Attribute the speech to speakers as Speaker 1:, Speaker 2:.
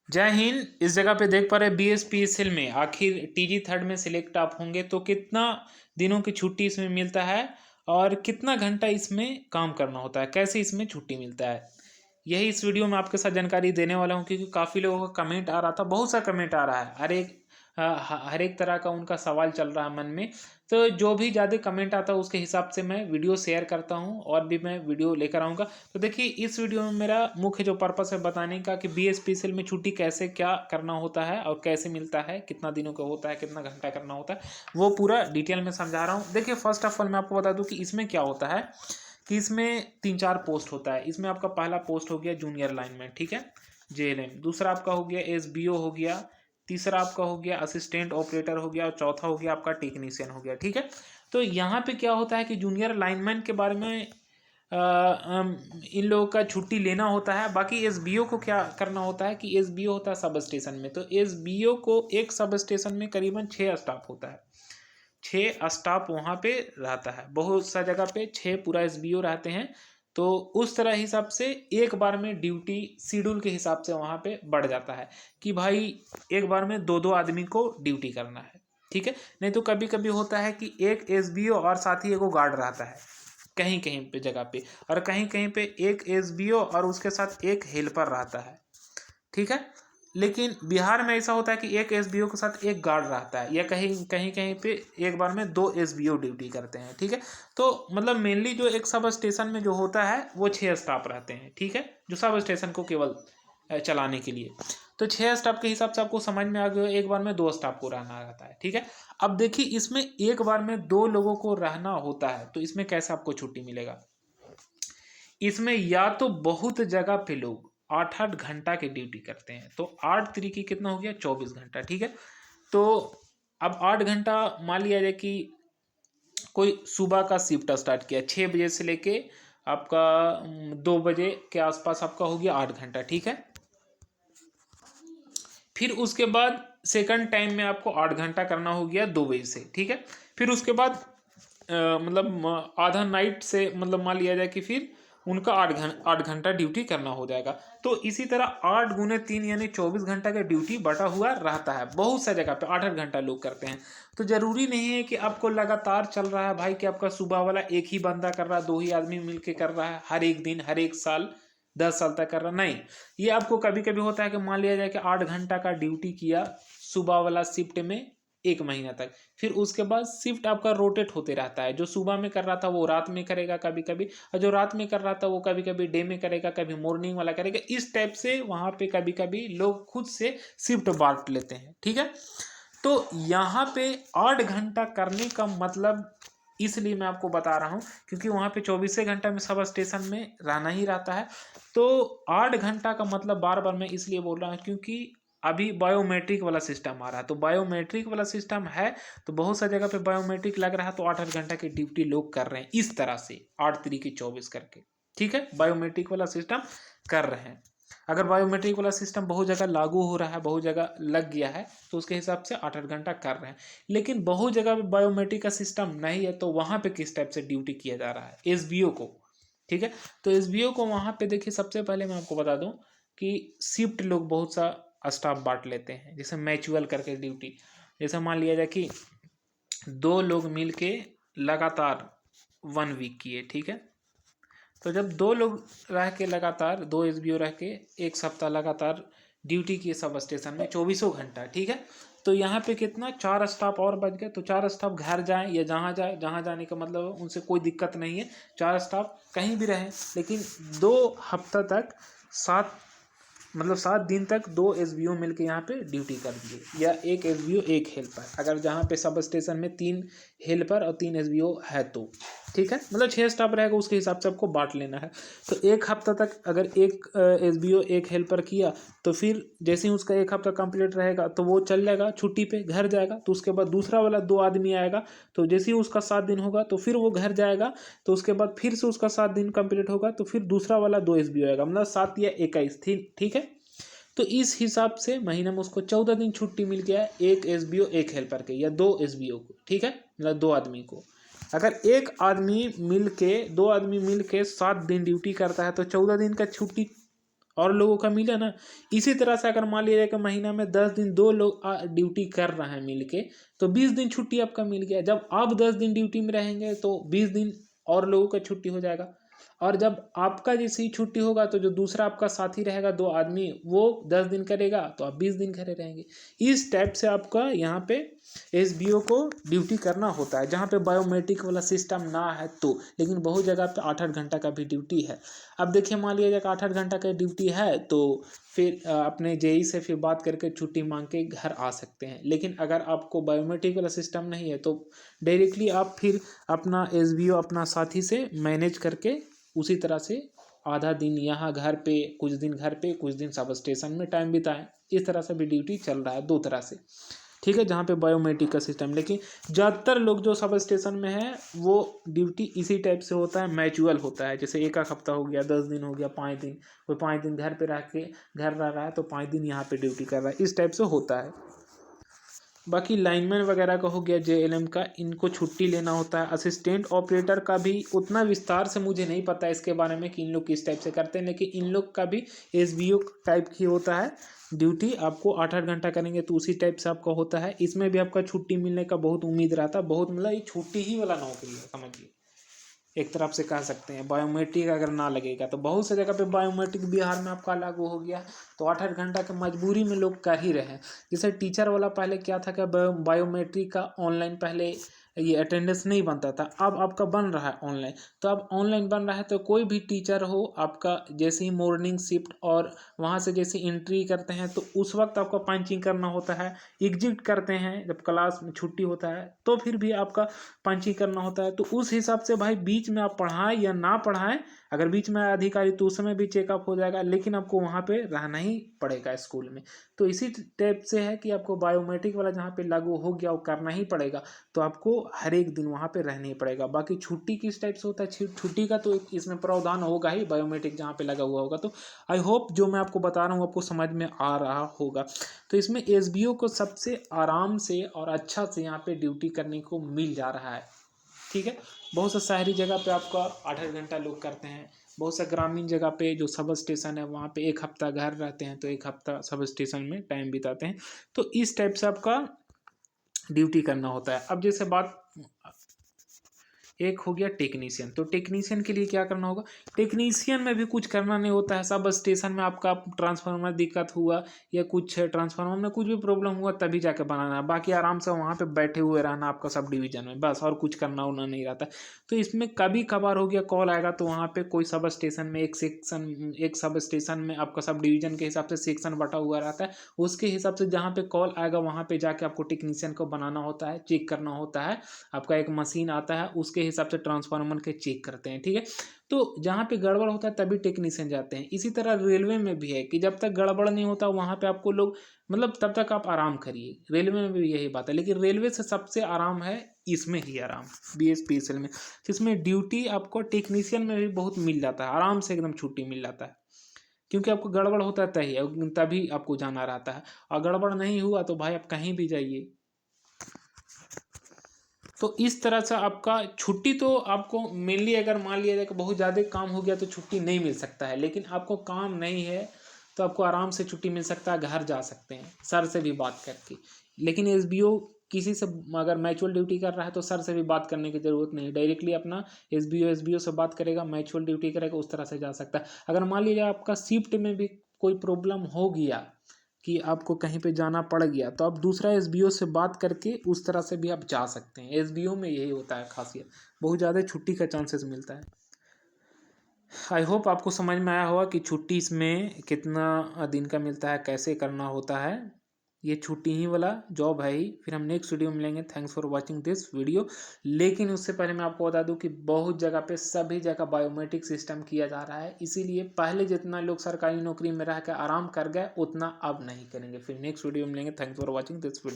Speaker 1: जय हिंद। इस जगह पे देख पा रहे BSPSL में आखिर TG थर्ड में सिलेक्ट आप होंगे तो कितना दिनों की छुट्टी इसमें मिलता है और कितना घंटा इसमें काम करना होता है, कैसे इसमें छुट्टी मिलता है, यही इस वीडियो में आपके साथ जानकारी देने वाला हूँ। क्योंकि काफ़ी लोगों का कमेंट आ रहा था, बहुत सा कमेंट आ रहा है, हर एक तरह का उनका सवाल चल रहा है मन में। तो जो भी ज़्यादा कमेंट आता है उसके हिसाब से मैं वीडियो शेयर करता हूँ और भी मैं वीडियो लेकर आऊँगा। तो देखिए, इस वीडियो में मेरा मुख्य जो पर्पस है बताने का कि BSPSL में छुट्टी कैसे क्या करना होता है और कैसे मिलता है, कितना दिनों का होता है, कितना घंटा करना होता है, वो पूरा डिटेल में समझा रहा हूँ। देखिए, फर्स्ट ऑफ ऑल मैं आपको बता दूँ कि इसमें क्या होता है कि इसमें 3-4 पोस्ट होता है। इसमें आपका पहला पोस्ट हो गया जूनियर लाइनमैन, ठीक है, JLM। दूसरा आपका हो गया SBO हो गया। तीसरा आपका हो गया असिस्टेंट ऑपरेटर हो गया और चौथा हो गया आपका टेक्नीशियन हो गया, ठीक है। तो यहाँ पे क्या होता है कि जूनियर लाइनमैन के बारे में इन लोगों का छुट्टी लेना होता है। बाकी SBO को क्या करना होता है कि SBO होता है सब स्टेशन में। तो SBO को एक सब स्टेशन में करीबन 6 स्टाफ होता है, 6 स्टाफ वहाँ पे रहता है। बहुत सा जगह पे 6 पूरा SBO रहते हैं। तो उस तरह हिसाब से एक बार में ड्यूटी शेड्यूल के हिसाब से वहाँ पे बढ़ जाता है कि भाई एक बार में 2-2 आदमी को ड्यूटी करना है, ठीक है। नहीं तो कभी कभी होता है कि एक SBO और साथ ही एगो गार्ड रहता है कहीं कहीं पे जगह पे, और कहीं कहीं पे एक SBO और उसके साथ एक हेल्पर रहता है, ठीक है। लेकिन बिहार में ऐसा होता है कि एक SBO के साथ एक गार्ड रहता है, या कहीं कहीं कहीं पे एक बार में 2 SBO ड्यूटी करते हैं, ठीक है। तो मतलब मेनली जो एक सब स्टेशन में जो होता है वो 6 स्टाफ रहते हैं, ठीक है, जो सब स्टेशन को केवल चलाने के लिए। तो 6 स्टाफ के हिसाब से आपको समझ में आ गया, एक बार में 2 स्टाफ को रहना रहता है, ठीक है। अब देखिए, इसमें एक बार में 2 लोगों को रहना होता है तो इसमें कैसे आपको छुट्टी मिलेगा। इसमें या तो बहुत जगह पे लोग 8-8 घंटा की ड्यूटी करते हैं, तो 8 तरीके कितना हो गया 24 घंटा, ठीक है। तो अब 8 घंटा मान लिया जाए कि कोई सुबह का शिफ्ट स्टार्ट किया 6 बजे से लेके आपका 2 बजे के आसपास आपका हो गया 8 घंटा, ठीक है। फिर उसके बाद सेकंड टाइम में आपको 8 घंटा करना हो गया 2 बजे से, ठीक है। फिर उसके बाद मतलब आधा नाइट से मतलब मान लिया जाए कि फिर उनका 8 घंटा ड्यूटी करना हो जाएगा। तो इसी तरह 8 × 3 यानी 24 घंटा का ड्यूटी बटा हुआ रहता है। बहुत सा जगह पे 8-8 घंटा लोग करते हैं। तो जरूरी नहीं है कि आपको लगातार चल रहा है भाई कि आपका सुबह वाला एक ही बंदा कर रहा है, 2 ही आदमी मिलके कर रहा है हर एक दिन, हर एक साल, 10 साल तक कर रहा, नहीं। ये आपको कभी कभी होता है कि मान लिया जाए कि 8 घंटा का ड्यूटी किया सुबह वाला शिफ्ट में 1 महीना तक। फिर उसके बाद शिफ्ट आपका रोटेट होते रहता है, जो सुबह में कर रहा था वो रात में करेगा कभी कभी, और जो रात में कर रहा था वो कभी कभी डे में करेगा, कभी मॉर्निंग वाला करेगा। इस टाइप से वहाँ पे कभी कभी लोग खुद से शिफ्ट बांट लेते हैं, ठीक है। तो यहाँ पे 8 घंटा करने का मतलब इसलिए मैं आपको बता रहा हूँ क्योंकि वहाँ पे 24 घंटा में सब स्टेशन में रहना ही रहता है। तो 8 घंटा का मतलब बार बार मैं इसलिए बोल रहा हूँ क्योंकि अभी बायोमेट्रिक वाला सिस्टम आ रहा है। तो बायोमेट्रिक वाला सिस्टम है तो बहुत सा जगह पे बायोमेट्रिक लग रहा है, तो 8-8 घंटा की ड्यूटी लोग कर रहे हैं इस तरह से 8 तरीके 24 करके, ठीक है। बायोमेट्रिक वाला सिस्टम कर रहे हैं। अगर बायोमेट्रिक वाला सिस्टम बहुत जगह लागू हो रहा है, बहुत जगह लग गया है, तो उसके हिसाब से 8-8 घंटा कर रहे हैं। लेकिन बहुत जगह पे बायोमेट्रिक का सिस्टम नहीं है, तो वहाँ पे किस टाइप से ड्यूटी किया जा रहा है SBO को, ठीक है। तो SBO को वहाँ पे देखिए, सबसे पहले मैं आपको बता दूँ कि शिफ्ट लोग बहुत सा स्टाफ बांट लेते हैं, जैसे मैचुअल करके ड्यूटी। जैसे मान लिया जाए कि 2 लोग मिल के लगातार 1 वीक किए, ठीक है। तो जब 2 लोग रह के लगातार 2 SBO रह के 1 सप्ताह लगातार ड्यूटी किए सब स्टेशन में 24 घंटा, ठीक है। तो यहाँ पे कितना 4 स्टाफ और बच गए। तो 4 स्टाफ घर जाएं या जहाँ जाए, जहाँ जाने का मतलब उनसे कोई दिक्कत नहीं है, 4 स्टाफ कहीं भी रहें, लेकिन 2 हफ्ता तक 7 दिन तक 2 SBO मिलके यहाँ पे ड्यूटी कर दिए, या 1 SBO 1 हेल्पर, अगर जहाँ पे सब स्टेशन में 3 हेल्पर और 3 SBO है तो, ठीक है। मतलब 6 स्टाफ रहेगा उसके हिसाब से आपको बांट लेना है। तो 1 हफ्ता तक अगर 1 SBO 1 हेल्पर किया, तो फिर जैसे ही उसका 1 हफ्ता कंप्लीट रहेगा तो वो चल जाएगा छुट्टी पे, घर जाएगा। तो उसके बाद दूसरा वाला 2 आदमी आएगा, तो जैसे ही उसका 7 दिन होगा तो फिर वो घर जाएगा। तो उसके बाद फिर से उसका 7 दिन कंप्लीट होगा तो फिर दूसरा वाला 2 SBO आएगा, मतलब 7 या 21, ठीक है। तो इस हिसाब से महीने में उसको 14 दिन छुट्टी मिल गया है, 1 SBO 1 हेल्पर के, या 2 SBO को, ठीक है, मतलब 2 आदमी को। अगर 2 आदमी मिल के 7 दिन ड्यूटी करता है तो 14 दिन का छुट्टी और लोगों का मिले ना। इसी तरह से अगर मान लीजिए कि महीना में 10 दिन 2 लोग ड्यूटी कर रहे हैं मिल के, तो 20 दिन छुट्टी आपका मिल गया। जब आप 10 दिन ड्यूटी में रहेंगे तो 20 दिन और लोगों का छुट्टी हो जाएगा। और जब आपका जैसे ही छुट्टी होगा तो जो दूसरा आपका साथी रहेगा 2 आदमी, वो 10 दिन करेगा तो आप 20 दिन घरे रहेंगे। इस टाइप से आपका यहाँ पे एसबीओ को ड्यूटी करना होता है, जहाँ पे बायोमेट्रिक वाला सिस्टम ना है तो। लेकिन बहुत जगह पे 8-8 घंटा का भी ड्यूटी है। अब देखिए मान लीजिए 8-8 घंटा का ड्यूटी है तो फिर अपने जेई से फिर बात करके छुट्टी मांग के घर आ सकते हैं। लेकिन अगर आपको बायोमेट्रिक वाला सिस्टम नहीं है तो डायरेक्टली आप फिर अपना एसबीओ अपना साथी से मैनेज करके उसी तरह से आधा दिन यहाँ घर पे, कुछ दिन घर पे, कुछ दिन सब स्टेशन में टाइम बिताएं। इस तरह से भी ड्यूटी चल रहा है 2 तरह से, ठीक है, जहाँ पे बायोमेट्रिक का सिस्टम। लेकिन ज़्यादातर लोग जो सब स्टेशन में है वो ड्यूटी इसी टाइप से होता है, मैचुअल होता है। जैसे एक हफ्ता हो गया, 10 दिन हो गया, 5 दिन, कोई 5 दिन घर पे रह के घर रह रहा है तो 5 दिन यहाँ पे ड्यूटी कर रहा है, इस टाइप से होता है। बाकी लाइनमैन वगैरह का हो गया जेएलएम का, इनको छुट्टी लेना होता है। असिस्टेंट ऑपरेटर का भी उतना विस्तार से मुझे नहीं पता इसके बारे में कि इन लोग किस टाइप से करते हैं, लेकिन इन लोग का भी एसबीओ टाइप की होता है ड्यूटी। आपको 8-8 घंटा करेंगे तो उसी टाइप से आपका होता है। इसमें भी आपका छुट्टी मिलने का बहुत उम्मीद रहता है, बहुत मतलब ये छुट्टी ही वाला नौकरी है समझिए, एक तरफ से कह सकते हैं। बायोमेट्रिक अगर ना लगेगा तो बहुत से जगह पे बायोमेट्रिक बिहार में आपका लागू हो गया तो 8-8 घंटा के मजबूरी में लोग कर ही रहे हैं। जैसे टीचर वाला पहले क्या था कि बायोमेट्रिक का ऑनलाइन पहले ये अटेंडेंस नहीं बनता था, अब आपका बन रहा है ऑनलाइन। तो अब ऑनलाइन बन रहा है तो कोई भी टीचर हो आपका, जैसे ही मॉर्निंग शिफ्ट और वहाँ से जैसे एंट्री करते हैं तो उस वक्त आपका पंचिंग करना होता है। एग्जिट करते हैं जब क्लास में छुट्टी होता है तो फिर भी आपका पंचिंग करना होता है। तो उस हिसाब से भाई बीच में आप पढ़ाएं या ना पढ़ाएं, अगर बीच में अधिकारी तो उस समय भी चेकअप हो जाएगा, लेकिन आपको वहाँ पे रहना ही पड़ेगा स्कूल में। तो इसी टाइप से है कि आपको बायोमेट्रिक वाला जहाँ पे लागू हो गया वो करना ही पड़ेगा, तो आपको हर एक दिन वहाँ पे रहना ही पड़ेगा। बाकी छुट्टी किस टाइप से होता है, छुट्टी का तो इसमें प्रावधान होगा ही, बायोमेट्रिक जहाँ पे लगा हुआ होगा। तो आई होप जो मैं आपको बता रहा हूँ आपको समझ में आ रहा होगा। तो इसमें एसबीओ को सबसे आराम से और अच्छा से यहाँ पे ड्यूटी करने को मिल जा रहा है, ठीक है। बहुत सा शहरी जगह पे आपका 8-8 घंटा लोग करते हैं, बहुत सा ग्रामीण जगह पे जो सब स्टेशन है वहाँ पे 1 हफ्ता घर रहते हैं तो 1 हफ्ता सब स्टेशन में टाइम बिताते हैं। तो इस टाइप से आपका ड्यूटी करना होता है। अब जैसे बात एक हो गया टेक्नीशियन, तो टेक्नीशियन के लिए क्या करना होगा, टेक्नीशियन में भी कुछ करना नहीं होता है। सब स्टेशन में आपका ट्रांसफार्मर दिक्कत हुआ या कुछ ट्रांसफार्मर में कुछ भी प्रॉब्लम हुआ तभी जाके बनाना है, बाकी आराम से वहाँ पे बैठे हुए रहना आपका सब डिवीजन में, बस और कुछ करना होना नहीं रहता। तो इसमें कभी कभार हो गया कॉल आएगा तो वहाँ पे कोई सब स्टेशन में एक सब स्टेशन में आपका सब डिवीजन के हिसाब से सेक्शन बटा हुआ रहता है, उसके हिसाब से जहाँ पे कॉल आएगा वहाँ पे जाके आपको टेक्नीशियन को बनाना होता है, चेक करना होता है। आपका एक मशीन आता है उसके हिसाब से ट्रांसफार्मर के चेक करते हैं, ठीक है। तो जहाँ पे गड़बड़ होता है तभी टेक्नीशियन जाते हैं। इसी तरह रेलवे में भी है कि जब तक गड़बड़ नहीं होता वहाँ पे आपको लोग मतलब तब तक आप आराम करिए, रेलवे में भी यही बात है। लेकिन रेलवे से सबसे आराम है इसमें ही आराम, बीएसपीएसएल में, जिसमें ड्यूटी आपको टेक्नीशियन में भी बहुत मिल जाता है, आराम से एकदम छुट्टी मिल जाता है। क्योंकि आपको गड़बड़ होता है तभी आपको जाना रहता है, और गड़बड़ नहीं हुआ तो भाई आप कहीं भी जाइए। तो इस तरह से आपका छुट्टी तो आपको मेनली अगर मान लिया जाए कि बहुत ज़्यादा काम हो गया तो छुट्टी नहीं मिल सकता है, लेकिन आपको काम नहीं है तो आपको आराम से छुट्टी मिल सकता है, घर जा सकते हैं सर से भी बात करके। लेकिन एसबीओ किसी से अगर मैचुअल ड्यूटी कर रहा है तो सर से भी बात करने की ज़रूरत नहीं, डायरेक्टली अपना एसबीओ से बात करेगा, मैचुअल ड्यूटी करेगा, उस तरह से जा सकता है। अगर मान लीजिए आपका शिफ्ट में भी कोई प्रॉब्लम हो गया कि आपको कहीं पे जाना पड़ गया तो आप दूसरा एसबीओ से बात करके उस तरह से भी आप जा सकते हैं। एसबीओ में यही होता है खासियत, बहुत ज़्यादा छुट्टी का चांसेस मिलता है। आई होप आपको समझ में आया होगा कि छुट्टी इसमें कितना दिन का मिलता है, कैसे करना होता है। ये छुट्टी ही वाला जॉब है ही। फिर हम नेक्स्ट वीडियो में मिलेंगे। Thanks for watching this video. लेकिन उससे पहले मैं आपको बता दूं कि बहुत जगह पे सभी जगह बायोमेट्रिक सिस्टम किया जा रहा है, इसीलिए पहले जितना लोग सरकारी नौकरी में रह कर आराम कर गए उतना अब नहीं करेंगे। फिर नेक्स्ट वीडियो में मिलेंगे। Thanks for watching this video.